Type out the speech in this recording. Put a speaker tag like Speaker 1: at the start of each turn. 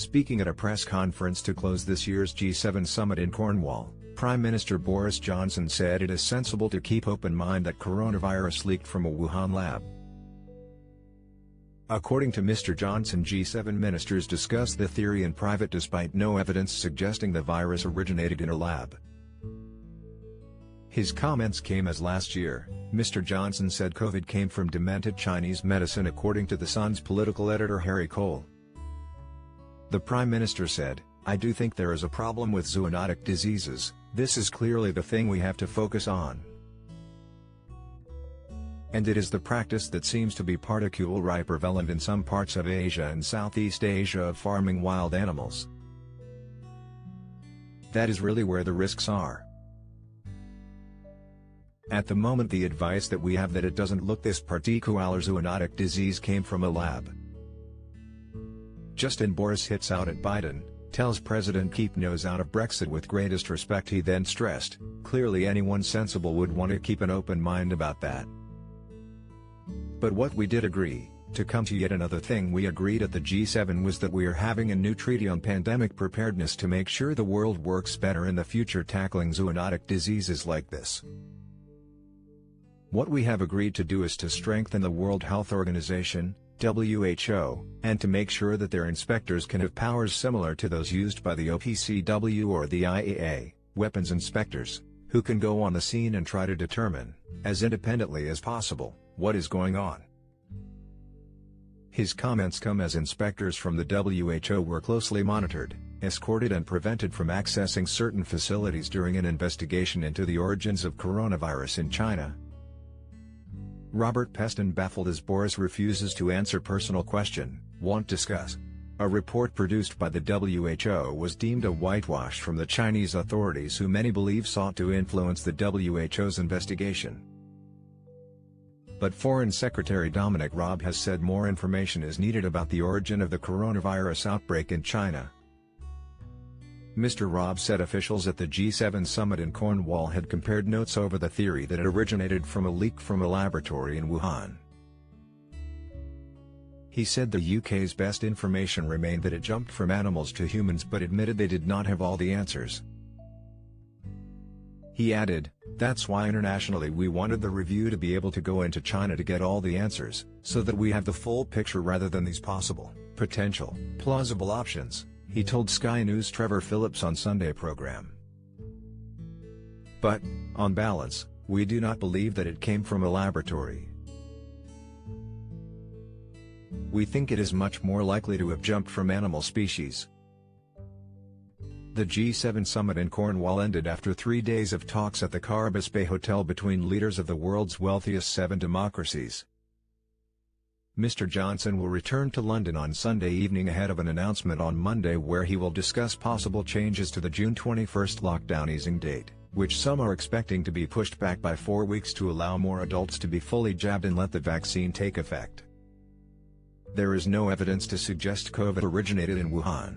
Speaker 1: Speaking at a press conference to close this year's G7 summit in Cornwall, Prime Minister Boris Johnson said it is sensible to keep open mind that coronavirus leaked from a Wuhan lab. According to Mr. Johnson, G7 ministers discussed the theory in private despite no evidence suggesting the virus originated in a lab. His comments came as last year, Mr. Johnson said COVID came from demented Chinese medicine, according to The Sun's political editor Harry Cole. The Prime Minister said, "I do think there is a problem with zoonotic diseases. This is clearly the thing we have to focus on. And it is the practice that seems to be particularly prevalent in some parts of Asia and Southeast Asia of farming wild animals. That is really where the risks are. At the moment the advice that we have that it doesn't look this particular zoonotic disease came from a lab." Justin Boris hits out at Biden, tells President keep nose out of Brexit with greatest respect. He then stressed, clearly anyone sensible would want to keep an open mind about that. But what we did agree, to come to yet another thing we agreed at the G7, was that we are having a new treaty on pandemic preparedness to make sure the world works better in the future tackling zoonotic diseases like this. What we have agreed to do is to strengthen the World Health Organization, WHO, and to make sure that their inspectors can have powers similar to those used by the OPCW or the IAEA, weapons inspectors, who can go on the scene and try to determine, as independently as possible, what is going on. His comments come as inspectors from the WHO were closely monitored, escorted and prevented from accessing certain facilities during an investigation into the origins of coronavirus in China. Robert Peston baffled as Boris refuses to answer personal question, won't discuss. A report produced by the WHO was deemed a whitewash from the Chinese authorities, who many believe sought to influence the WHO's investigation. But Foreign Secretary Dominic Raab has said more information is needed about the origin of the coronavirus outbreak in China. Mr. Raab said officials at the G7 summit in Cornwall had compared notes over the theory that it originated from a leak from a laboratory in Wuhan. He said the UK's best information remained that it jumped from animals to humans, but admitted they did not have all the answers. He added, "That's why internationally we wanted the review to be able to go into China to get all the answers, so that we have the full picture rather than these possible, potential, plausible options," he told Sky News' Trevor Phillips on Sunday program. "But, on balance, we do not believe that it came from a laboratory. We think it is much more likely to have jumped from animal species." The G7 summit in Cornwall ended after 3 days of talks at the Carbis Bay Hotel between leaders of the world's wealthiest 7 democracies. Mr. Johnson will return to London on Sunday evening ahead of an announcement on Monday where he will discuss possible changes to the June 21 lockdown easing date, which some are expecting to be pushed back by 4 weeks to allow more adults to be fully jabbed and let the vaccine take effect. There is no evidence to suggest COVID originated in Wuhan.